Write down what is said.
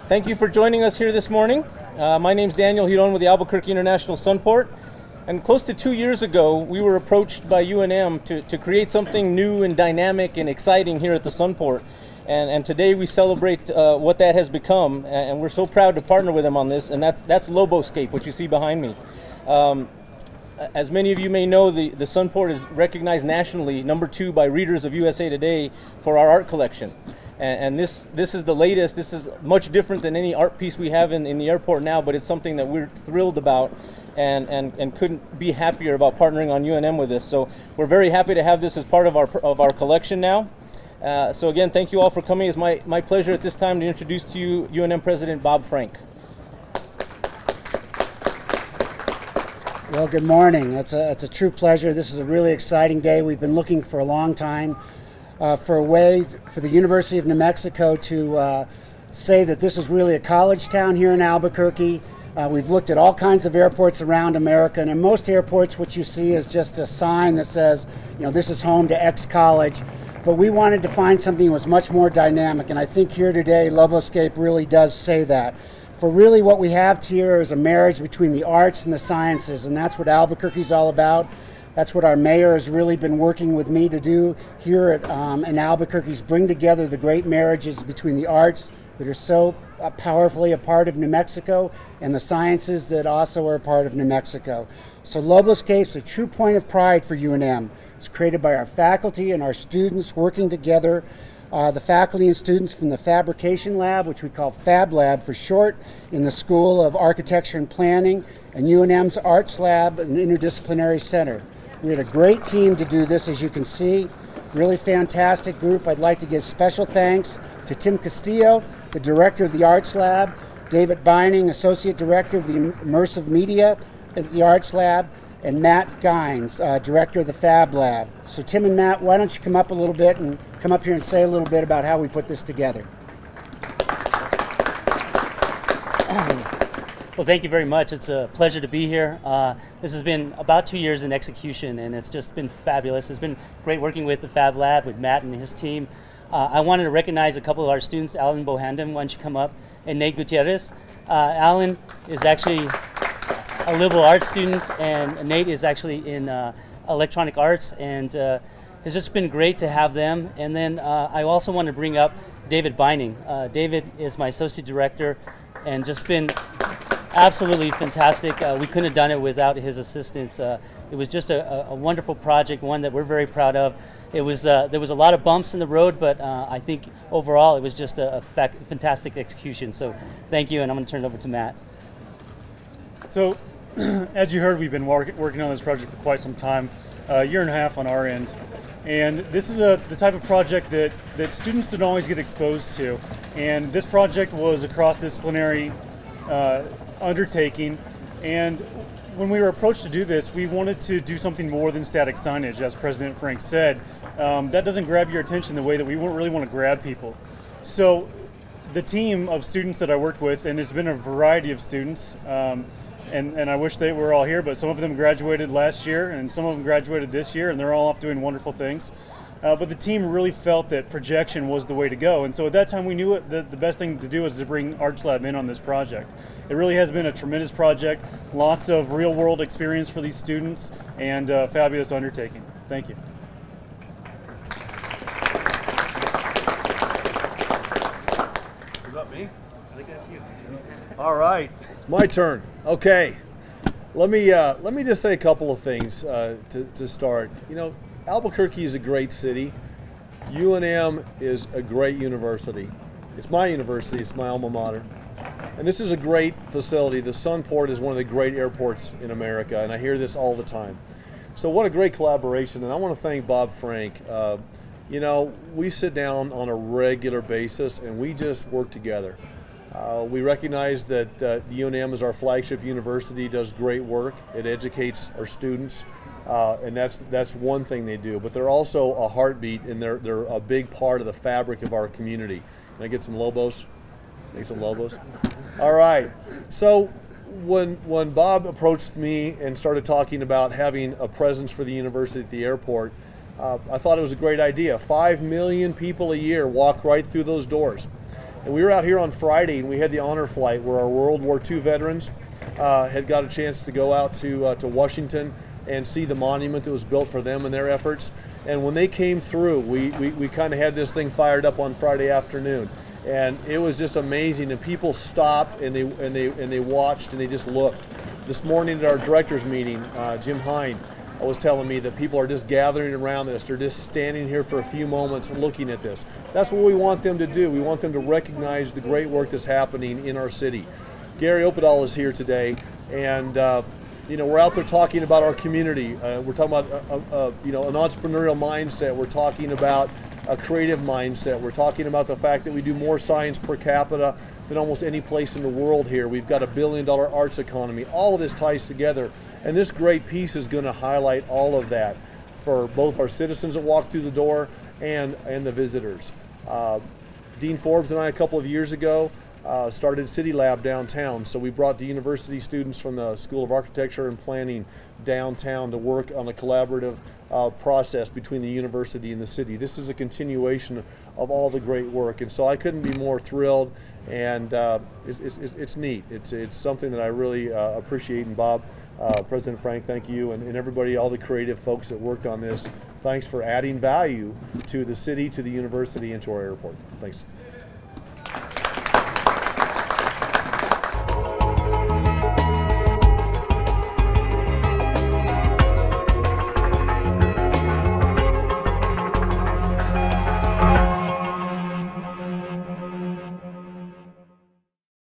Thank you for joining us here this morning. My name's Daniel Hiron with the Albuquerque Sunport. And close to 2 years ago, we were approached by UNM to create something new and dynamic and exciting here at the Sunport. And today we celebrate what that has become, and we're so proud to partner with them on this, and that's LoboScape, what you see behind me. As many of you may know, the Sunport is recognized nationally #2 by readers of USA Today for our art collection. And this is the latest. This is much different than any art piece we have in the airport now, but it's something that we're thrilled about and couldn't be happier about partnering on UNM with this. So we're very happy to have this as part of our collection now. So again, thank you all for coming. It's my pleasure at this time to introduce to you UNM President Bob Frank. Well, good morning. It's a true pleasure. This is a really exciting day. We've been looking for a long time for a way for the University of New Mexico to say that this is really a college town here in Albuquerque. We've looked at all kinds of airports around America, and in most airports what you see is just a sign that says, you know, this is home to X college. But we wanted to find something that was much more dynamic, and I think here today LoboScape really does say that. For really what we have here is a marriage between the arts and the sciences, and that's what Albuquerque's all about. That's what our mayor has really been working with me to do here in Albuquerque's bring together the great marriages between the arts that are so powerfully a part of New Mexico and the sciences that also are a part of New Mexico. So LoboScape's a true point of pride for UNM. It's created by our faculty and our students working together. The faculty and students from the Fabrication Lab, which we call Fab Lab for short, in the School of Architecture and Planning, and UNM's Arts Lab and Interdisciplinary Center. We had a great team to do this, as you can see. Really fantastic group. I'd like to give special thanks to Tim Castillo, the director of the Arts Lab, David Beining, associate director of the Immersive Media at the Arts Lab, and Matt Gines, director of the Fab Lab. So Tim and Matt, why don't you come up a little bit and come up here and say a little bit about how we put this together. Well, thank you very much. It's a pleasure to be here. This has been about 2 years in execution, and it's just been fabulous. It's been great working with the Fab Lab, with Matt and his team. I wanted to recognize a couple of our students. Alan Bohandam, why don't you come up, and Nate Gutierrez. Alan is actually a liberal arts student, and Nate is actually in electronic arts, and it's just been great to have them. And then I also want to bring up David Beining. David is my associate director, and just been absolutely fantastic. We couldn't have done it without his assistance. It was just a wonderful project, one that we're very proud of. It was there was a lot of bumps in the road, but I think overall it was just a fantastic execution. So thank you, and I'm going to turn it over to Matt. So, as you heard, we've been working on this project for quite some time, a year and a half on our end. And this is the type of project that students don't always get exposed to. And this project was a cross-disciplinary undertaking. And when we were approached to do this, we wanted to do something more than static signage, as President Frank said. That doesn't grab your attention the way that we really want to grab people. So the team of students that I worked with, and it's been a variety of students, and I wish they were all here, but some of them graduated last year and some of them graduated this year, and they're all off doing wonderful things. But the team really felt that projection was the way to go, and so at that time we knew the best thing to do was to bring Arts Lab in on this project. It really has been a tremendous project, lots of real-world experience for these students, and a fabulous undertaking. Thank you. Is that me? I think that's you. All right, it's my turn. Okay, let me just say a couple of things to start. You know, Albuquerque is a great city. UNM is a great university. It's my university. It's my alma mater. And this is a great facility. The Sunport is one of the great airports in America, and I hear this all the time. So what a great collaboration, and I want to thank Bob Frank. You know, we sit down on a regular basis, and we just work together. We recognize that UNM is our flagship university, does great work. It educates our students, and that's one thing they do. But they're also a heartbeat, and they're a big part of the fabric of our community. Can I get some Lobos? Make some Lobos? All right. So when Bob approached me and started talking about having a presence for the university at the airport, I thought it was a great idea. 5 million people a year walk right through those doors. And we were out here on Friday, and we had the honor flight where our World War II veterans had got a chance to go out to Washington and see the monument that was built for them and their efforts. And when they came through, we kind of had this thing fired up on Friday afternoon, and it was just amazing. And people stopped and they watched and they just looked. This morning at our directors meeting, Jim Hine was telling me that people are just gathering around this. They're just standing here for a few moments looking at this. That's what we want them to do. We want them to recognize the great work that's happening in our city. Gary Opedal is here today, and we're out there talking about our community. We're talking about an entrepreneurial mindset. We're talking about a creative mindset. We're talking about the fact that we do more science per capita than almost any place in the world here. We've got $1 billion arts economy. All of this ties together, and this great piece is going to highlight all of that for both our citizens that walk through the door and the visitors. Dean Forbes and I, a couple of years ago, started City Lab downtown. So we brought the university students from the School of Architecture and Planning downtown to work on a collaborative process between the university and the city. This is a continuation of all the great work, and so I couldn't be more thrilled, and it's neat. It's something that I really appreciate. And Bob, President Frank, thank you, and everybody, all the creative folks that worked on this. Thanks for adding value to the city, to the university, and to our airport. Thanks.